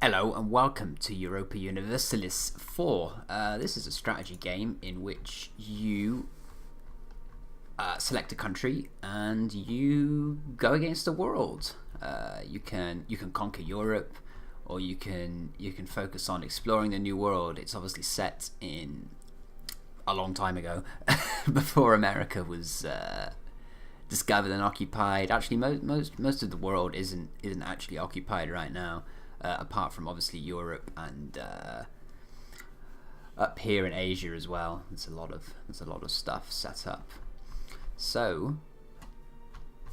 Hello and welcome to Europa Universalis 4. This is a strategy game in which you select a country and you go against the world. You can conquer Europe, or you can focus on exploring the new world. It's obviously set in a long time ago, before America was discovered and occupied. Actually, most of the world isn't actually occupied right now. Apart from obviously Europe and up here in Asia as well. There's a lot of stuff set up. So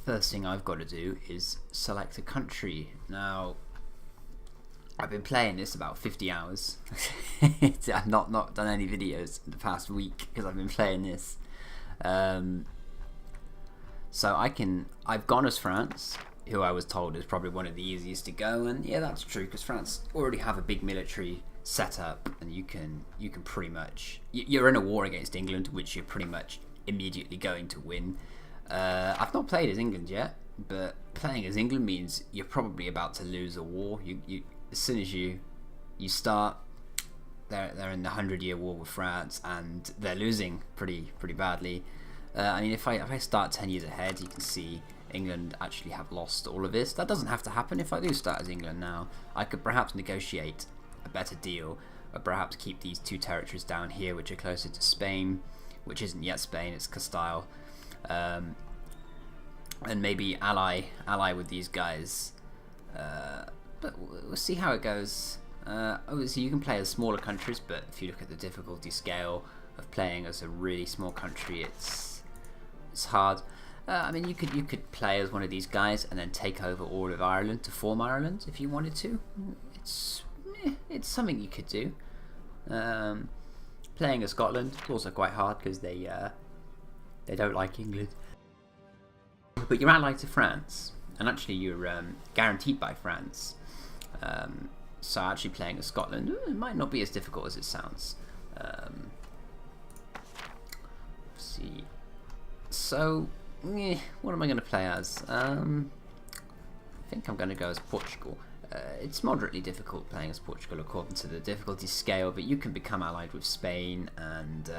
first thing I've got to do is select a country. Now I've been playing this about 50 hours. I've not done any videos in the past week because I've been playing this. So I've gone as France, who I was told is probably one of the easiest to go, and yeah, that's true because France already have a big military setup, and you can pretty much, you're in a war against England, which you're pretty much immediately going to win. I've not played as England yet, but playing as England means you're probably about to lose a war. You as soon as you start, they're in the 100-year war with France, and they're losing pretty badly. I mean, if I start 10 years ahead, you can see England actually have lost all of this. That doesn't have to happen. If I do start as England now, I could perhaps negotiate a better deal, or perhaps keep these two territories down here which are closer to Spain, which isn't yet Spain, it's Castile, and maybe ally with these guys, but we'll see how it goes. Obviously you can play as smaller countries, but if you look at the difficulty scale of playing as a really small country, it's hard. I mean, you could play as one of these guys and then take over all of Ireland to form Ireland if you wanted to. It's something you could do. Playing as Scotland is also quite hard because they don't like England. But you're allied to France, and actually you're guaranteed by France. So actually playing as Scotland, it might not be as difficult as it sounds. Let's see. So, what am I going to play as? I think I'm going to go as Portugal. It's moderately difficult playing as Portugal according to the difficulty scale, but you can become allied with Spain, and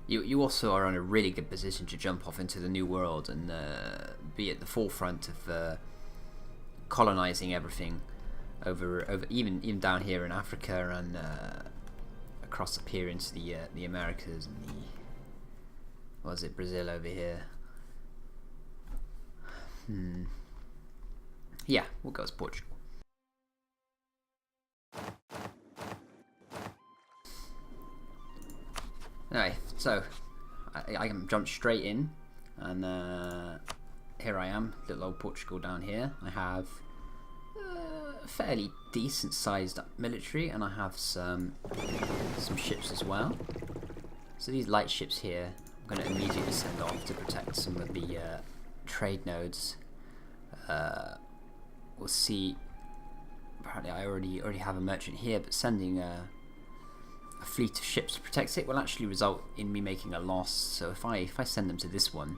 you also are in a really good position to jump off into the new world and be at the forefront of colonizing everything over even down here in Africa and across up here into the Americas and the, was it Brazil over here? Yeah, we'll go as Portugal. Anyway, so I can jump straight in, and here I am, little old Portugal down here. I have a fairly decent sized military, and I have some ships as well. So these light ships here, I'm going to immediately send off to protect some of the trade nodes. We'll see. Apparently, I already have a merchant here, but sending a fleet of ships to protect it will actually result in me making a loss. So if I send them to this one,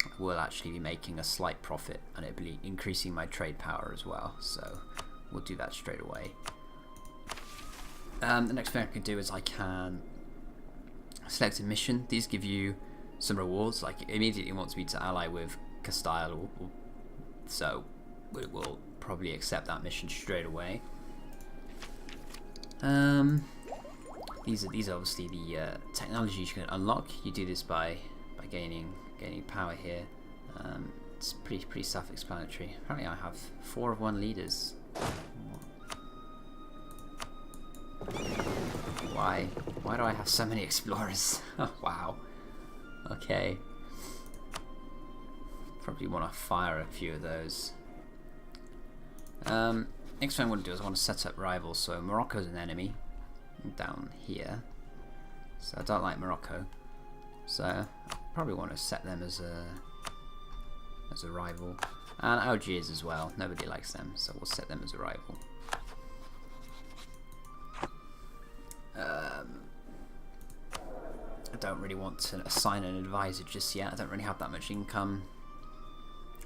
I will actually be making a slight profit, and it'll be increasing my trade power as well. So we'll do that straight away. The next thing I can do is I can select a mission. These give you some rewards. Like, it immediately wants me to ally with Castile, so we'll probably accept that mission straight away. These are obviously the technologies you can unlock. You do this by gaining power here. It's pretty self-explanatory. Apparently, I have 4 of 1 leaders. Why do I have so many explorers? Oh, wow. Okay. Probably want to fire a few of those. Next thing I want to do is I want to set up rivals. So Morocco's an enemy down here. So I don't like Morocco. So I probably want to set them as a rival. And Algiers as well. Nobody likes them, so we'll set them as a rival. I don't really want to assign an advisor just yet. I don't really have that much income.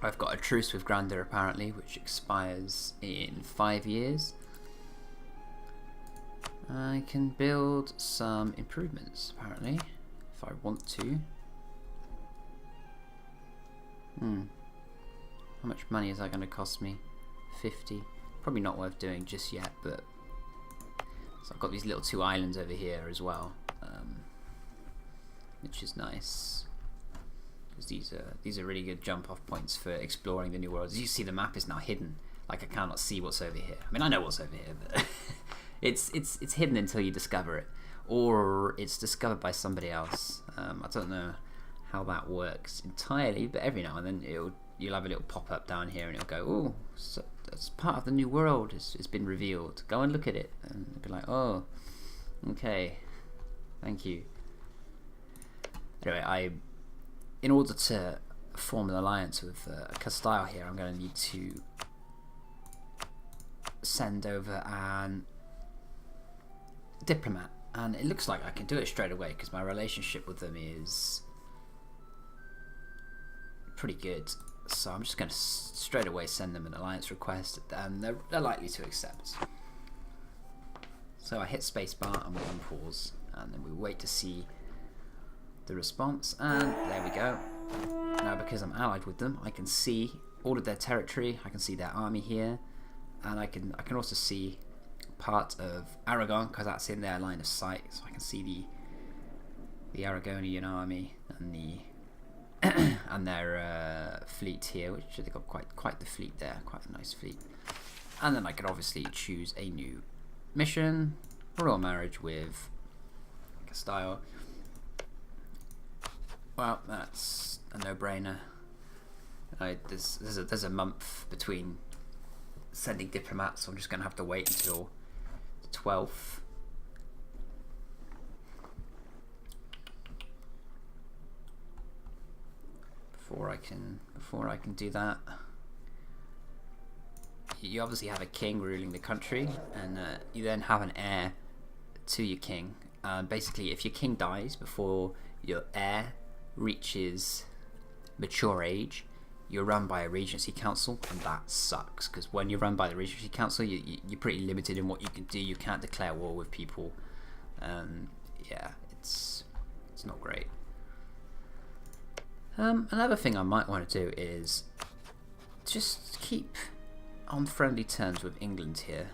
I've got a truce with Grandeur apparently, which expires in 5 years. I can build some improvements apparently, if I want to. How much money is that going to cost me? 50. Probably not worth doing just yet, but so I've got these little 2 islands over here as well, which is nice because these are really good jump off points for exploring the new world. As you see, the map is now hidden. Like I cannot see what's over here. I mean, I know what's over here, but it's hidden until you discover it, or it's discovered by somebody else. I don't know how that works entirely, but every now and then you'll have a little pop up down here, and it'll go, "Oh, so that's part of the new world. It's been revealed. Go and look at it." And it'll be like, "Oh, okay, thank you." Anyway, in order to form an alliance with Castile here, I'm going to need to send over an diplomat, and it looks like I can do it straight away because my relationship with them is pretty good. So I'm just going to straight away send them an alliance request, and they're likely to accept. So I hit spacebar and we unpause, and then we wait to see the response, and there we go. Now because I'm allied with them, I can see all of their territory, I can see their army here, and I can also see part of Aragon because that's in their line of sight, so I can see the Aragonian army and and their fleet here, which they've got quite the fleet there, quite a nice fleet. And then I could obviously choose a new mission, royal marriage with Castile. Well, that's a no-brainer. There's a month between sending diplomats, so I'm just going to have to wait until the 12th. Before I can do that. You obviously have a king ruling the country, and you then have an heir to your king. Basically, if your king dies before your heir reaches mature age, you're run by a regency council, and that sucks because when you're run by the regency council, you're pretty limited in what you can do. You can't declare war with people. Yeah, it's not great. Another thing I might want to do is just keep on friendly terms with England here.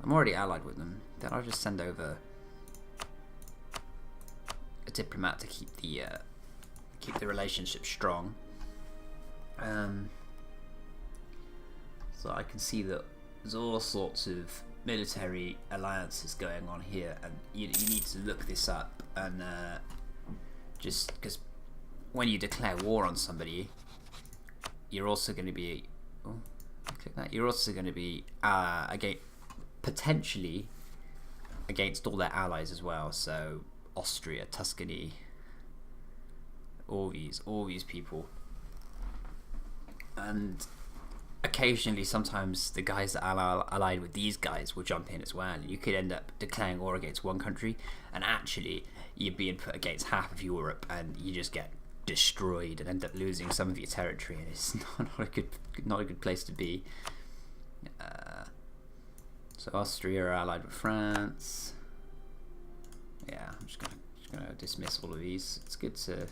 I'm already allied with them. Then I'll just send over a diplomat to keep the relationship strong. So I can see that there's all sorts of military alliances going on here, and you need to look this up, and just because when you declare war on somebody, you're also going to be you're also going to be potentially against all their allies as well. So Austria, Tuscany, all these people, and occasionally, sometimes the guys that are allied with these guys will jump in as well. You could end up declaring war against one country, and actually you're being put against half of Europe, and you just get destroyed and end up losing some of your territory. And it's not a good place to be. So Austria are allied with France. Yeah, I'm just gonna dismiss all of these. It's good to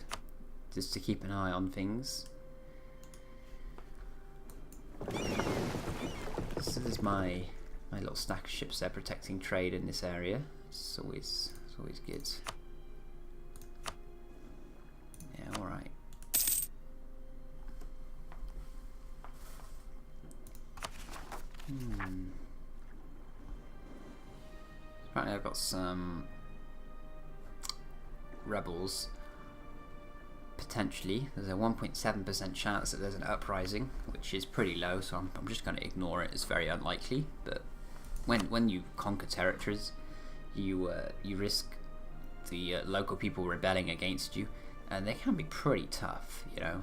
keep an eye on things. So there's my little stack of ships there protecting trade in this area. It's always good. Yeah, alright. Apparently I've got some rebels. Potentially, there's a 1.7% chance that there's an uprising, which is pretty low, so I'm just going to ignore it. It's very unlikely, but when you conquer territories, you risk the local people rebelling against you, and they can be pretty tough, you know.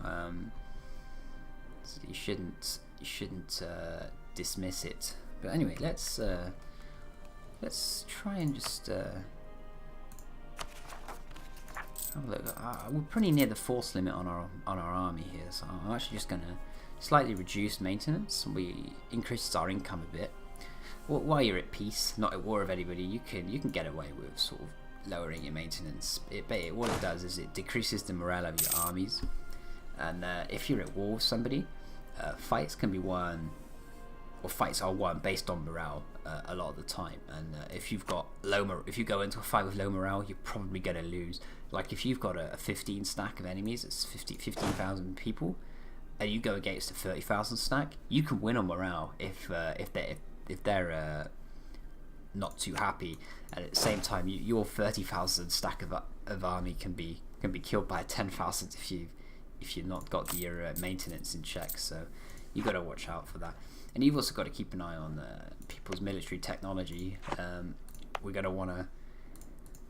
So you shouldn't dismiss it. But anyway, let's try and just have a look. We're pretty near the force limit on our army here, so I'm actually just going to slightly reduce maintenance. We increases our income a bit. While you're at peace, not at war with anybody, you can get away with sort of lowering your maintenance. What it does is it decreases the morale of your armies, and if you're at war with somebody, fights can be won, or fights are won based on morale a lot of the time. And if you've got if you go into a fight with low morale, you're probably going to lose. Like if you've got a 15 stack of enemies, it's 15,000 people, and you go against a 30,000 stack, you can win on morale if they're not too happy, and at the same time your 30,000 stack of army can be killed by 10,000 if you've not got your maintenance in check. So you got to watch out for that, and you've also got to keep an eye on people's military technology. We're going to want to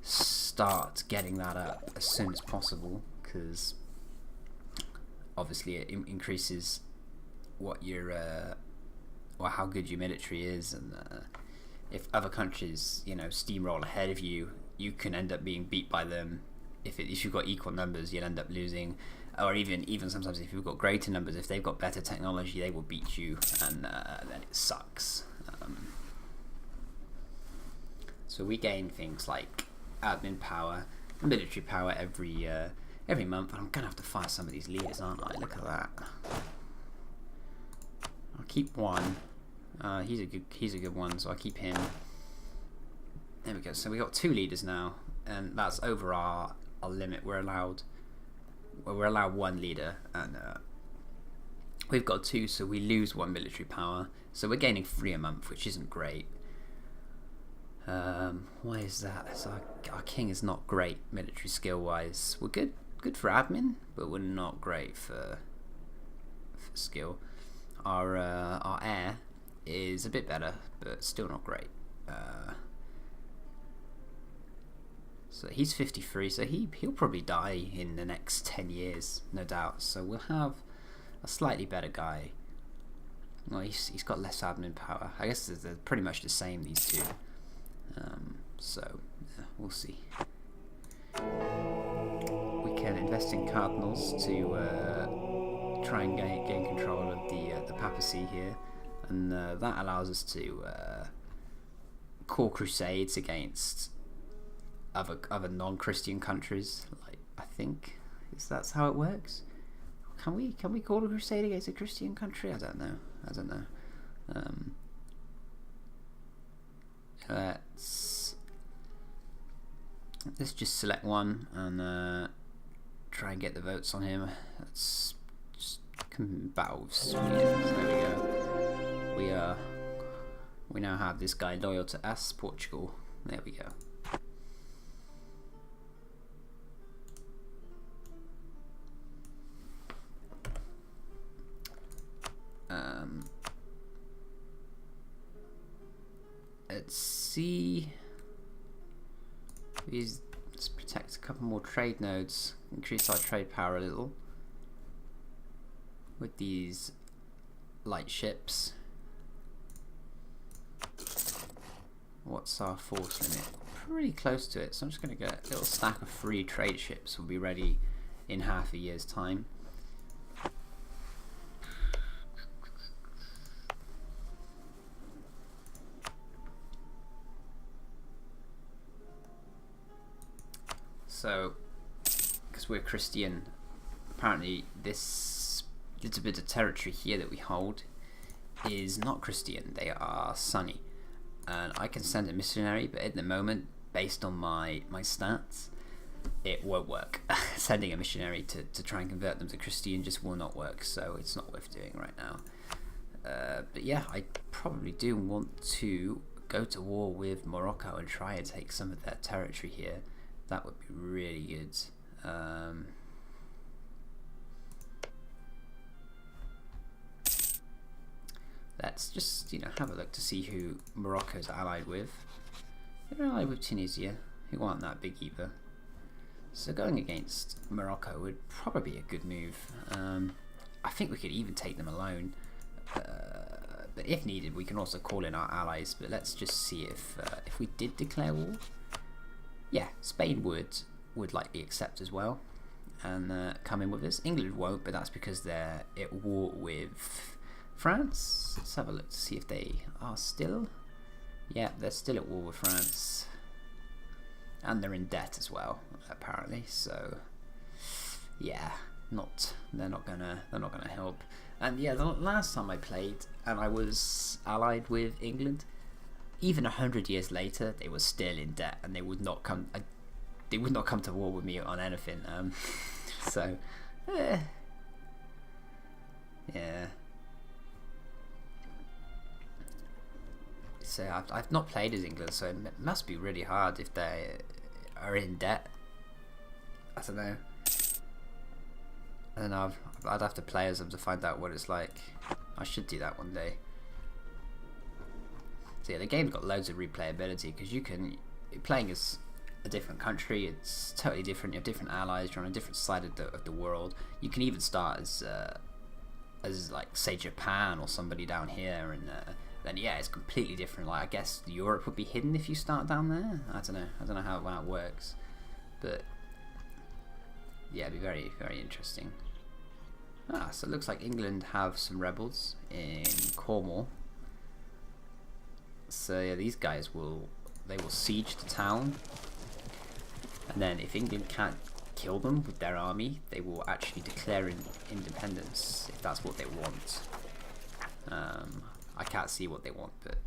start getting that up as soon as possible, because obviously it increases what your or how good your military is, and if other countries steamroll ahead of you, you can end up being beat by them. If you've got equal numbers, you'll end up losing, or even sometimes if you've got greater numbers, if they've got better technology, they will beat you, and then it sucks. So we gain things like admin power, military power every month, and I'm gonna have to fire some of these leaders, aren't I? Look at that. I'll keep one. He's a good one, so I'll keep him. There we go. So we got 2 leaders now, and that's over our limit. We're allowed 1 leader, and we've got 2, so we lose 1 military power. So we're gaining 3 a month, which isn't great. Why is that? So our king is not great military skill wise. We're good for admin, but we're not great for skill. Our heir is a bit better, but still not great. So he's 53, so he'll probably die in the next 10 years, no doubt. So we'll have a slightly better guy. Well, he's got less admin power. I guess they're pretty much the same, these two. So yeah, we'll see. We can invest in cardinals to try and gain control of the papacy here, and that allows us to call crusades against other non-Christian countries. Like, I think that's how it works. Can we call a crusade against a Christian country? I don't know. Let's just select one and try and get the votes on him. Let's just battle with Sweden. There we go. We now have this guy loyal to us, Portugal. There we go. Let's see. Let's protect a couple more trade nodes. Increase our trade power a little with these light ships. What's our force limit? Pretty close to it, so I'm just going to get a little stack of 3 trade ships. Will be ready in half a year's time. So, because we're Christian, apparently this little bit of territory here that we hold is not Christian. They are Sunni, and I can send a missionary, but at the moment, based on my stats, it won't work. Sending a missionary to try and convert them to Christian just will not work, so it's not worth doing right now. But yeah, I probably do want to go to war with Morocco and try and take some of their territory here. That would be really good. Let's just have a look to see who Morocco's allied with. They're allied with Tunisia, who aren't that big either. So going against Morocco would probably be a good move. I think we could even take them alone. But if needed, we can also call in our allies. But let's just see if we did declare war. Yeah, Spain would. would likely accept as well and come in with us. England won't, but that's because they're at war with France. Let's have a look to see if they are still. Yeah, they're still at war with France, and they're in debt as well, apparently. So yeah, they're not gonna help. And yeah, the last time I played and I was allied with England, even 100 years later, they were still in debt, and they would not come to war with me on anything. So yeah. So I've not played as England, so it must be really hard if they are in debt. I don't know. I'd have to play as them to find out what it's like. I should do that one day. So yeah, the game's got loads of replayability because playing as a different country, it's totally different. You have different allies. You're on a different side of the world. You can even start as like say Japan or somebody down here, and then yeah, it's completely different. Like I guess Europe would be hidden if you start down there. I don't know how it works, but yeah, it'd be very, very interesting. So it looks like England have some rebels in Cornwall. So yeah, these guys will siege the town, and then if England can't kill them with their army, they will actually declare independence if that's what they want. I can't see what they want, but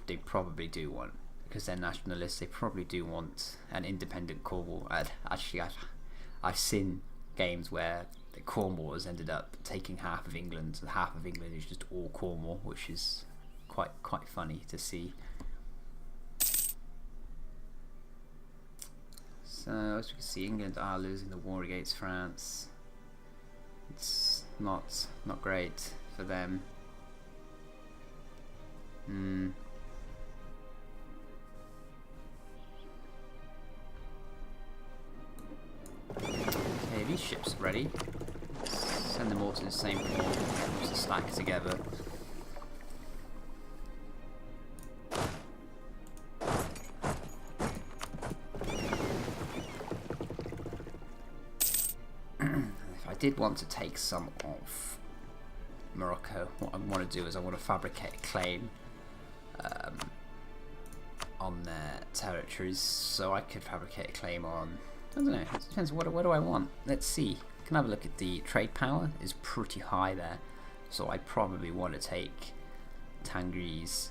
they probably do want, because they're nationalists. They probably do want an independent Cornwall. I've seen games where the Cornwall has ended up taking half of England, and half of England is just all Cornwall, which is quite funny to see. So as you can see, England are losing the war against France. It's not great for them. Okay, these ships are ready. Send them all to the same port, just to stack together. If I did want to take some of Morocco, what I want to do is I want to fabricate a claim on their territories, so I could fabricate a claim on, I don't know, it depends, what do I want? Let's see. Can have a look at the trade power. Is pretty high there, so I probably want to take Tangris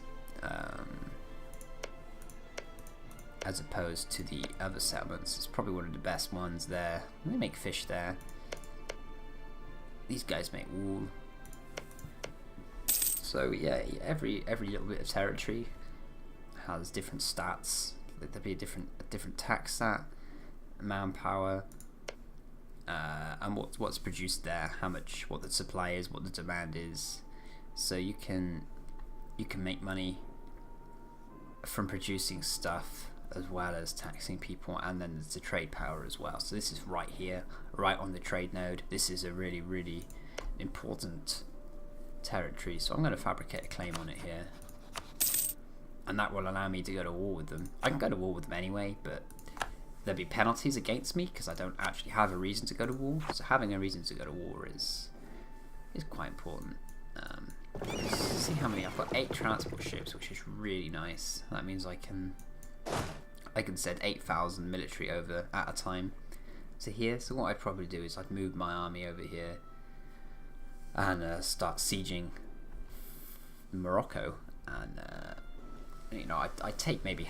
as opposed to the other settlements. It's probably one of the best ones there. They make fish there. These guys make wool. So yeah, every little bit of territory has different stats. There'll be a different tax stat, manpower, and what's produced there, what the supply is, what the demand is. So you can make money from producing stuff as well as taxing people, and then there's the trade power as well. So this is right here, right on the trade node. This is a really, really important territory, so I'm going to fabricate a claim on it here, and that will allow me to go to war with them. I can go to war with them anyway, but there'll be penalties against me because I don't actually have a reason to go to war. So having a reason to go to war is quite important. See how many I've got. 8 transport ships, which is really nice. That means I can send 8,000 military over at a time to here. So what I'd probably do is I'd move my army over here and start sieging Morocco, and I take maybe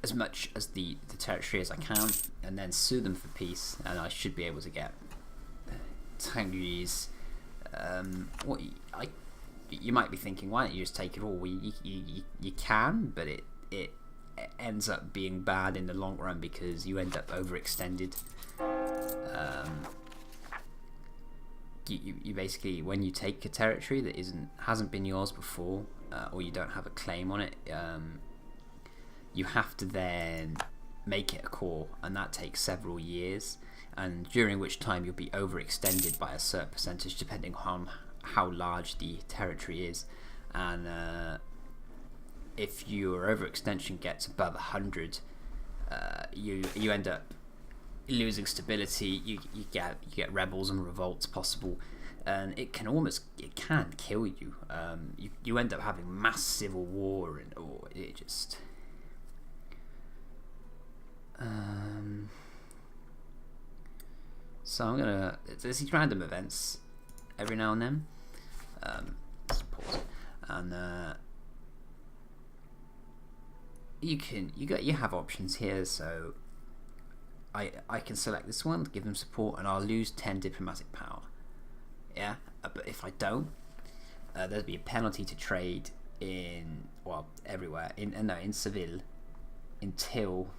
as much as the territory as I can, and then sue them for peace, and I should be able to get Tangris. You might be thinking, why don't you just take it all? Well, you can, but it ends up being bad in the long run because you end up overextended. You basically, when you take a territory that hasn't been yours before, or you don't have a claim on it, you have to then make it a core, and that takes several years, and during which time you'll be overextended by a certain percentage depending on how large the territory is. And if your overextension gets above 100, you end up losing stability, you get rebels and revolts possible, and it can kill you. You end up having mass civil war, and it just. So I'm gonna. There's these random events every now and then. Let's pause. And you have options here. So I can select this one, give them support, and I'll lose 10 diplomatic power. Yeah, but if I don't, there'll be a penalty to trade everywhere in Seville until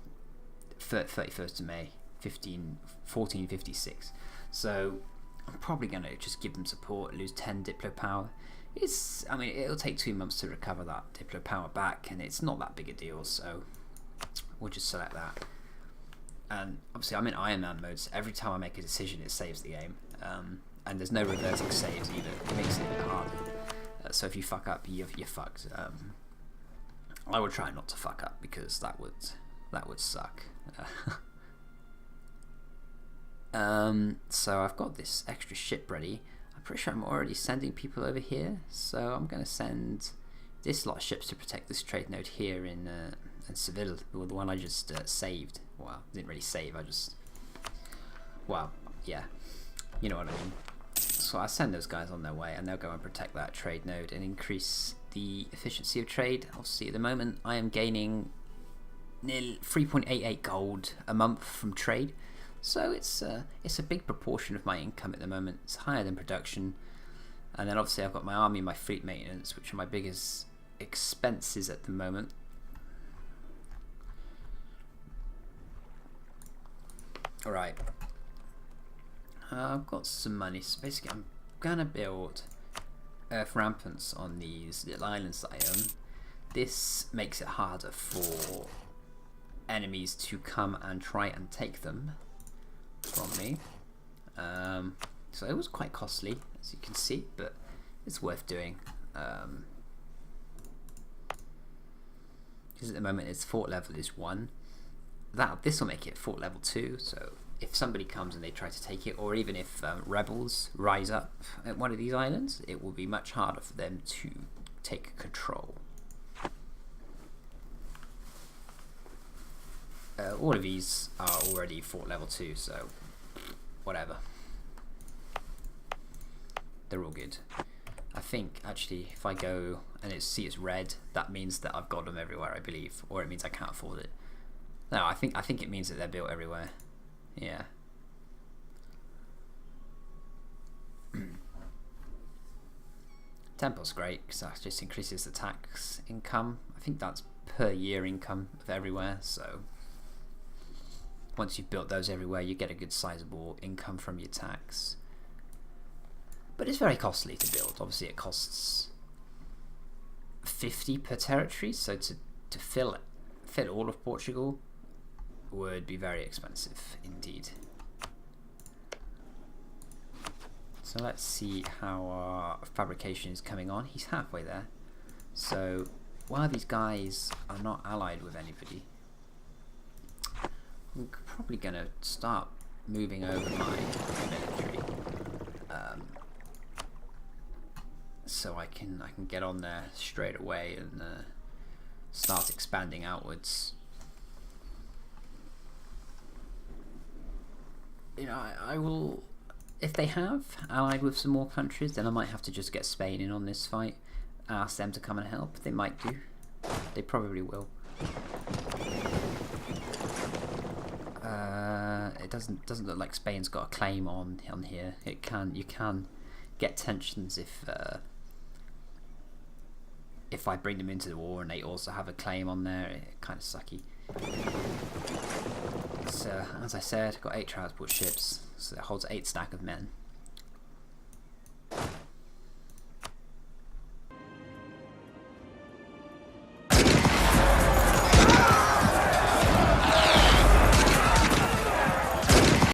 31st of May 1456. So I'm probably gonna just give them support, lose 10 diplo power. It'll take 2 months to recover that diplo power back, and it's not that big a deal. So we'll just select that. And obviously I'm in Iron Man mode, so every time I make a decision it saves the game, and there's no reverting saves either. It makes it a bit harder. So if you fuck up, you're fucked. I would try not to fuck up, because that would suck. So I've got this extra ship ready. I'm pretty sure I'm already sending people over here, so I'm going to send this lot of ships to protect this trade node here in Seville, the one I just saved. Well, didn't really save, yeah, you know what I mean. So I send those guys on their way, and they'll go and protect that trade node and increase the efficiency of trade. Obviously at the moment I am gaining nearly 3.88 gold a month from trade, so it's a big proportion of my income at the moment. It's higher than production. And then obviously I've got my army and my fleet maintenance, which are my biggest expenses at the moment. Alright, I've got some money, so basically I'm gonna build earth rampants on these little islands that I own. This makes it harder for enemies to come and try and take them from me. So it was quite costly, as you can see, but it's worth doing. Because at the moment its fort level is 1. This will make it fort level 2, so if somebody comes and they try to take it, or even if rebels rise up at one of these islands, it will be much harder for them to take control. All of these are already fort level 2, so whatever. They're all good. I think actually if I go and it's red, that means that I've got them everywhere, I believe, or it means I can't afford it. No, I think it means that they're built everywhere. Yeah. Temple's great because that just increases the tax income. I think that's per year income of everywhere, so once you've built those everywhere you get a good sizable income from your tax. But it's very costly to build. Obviously it costs 50 per territory, so to fill all of Portugal would be very expensive indeed. So let's see how our fabrication is coming on. He's halfway there. So while these guys are not allied with anybody, I'm probably going to start moving over my military, so I can get on there straight away and start expanding outwards. You know, I will, if they have allied with some more countries, then I might have to just get Spain in on this fight, ask them to come and help. They might do. They probably will. It doesn't look like Spain's got a claim on here. You can get tensions if I bring them into the war and they also have a claim on there. It's kind of sucky. So as I said, I've got 8 transport ships, so it holds 8 stack of men.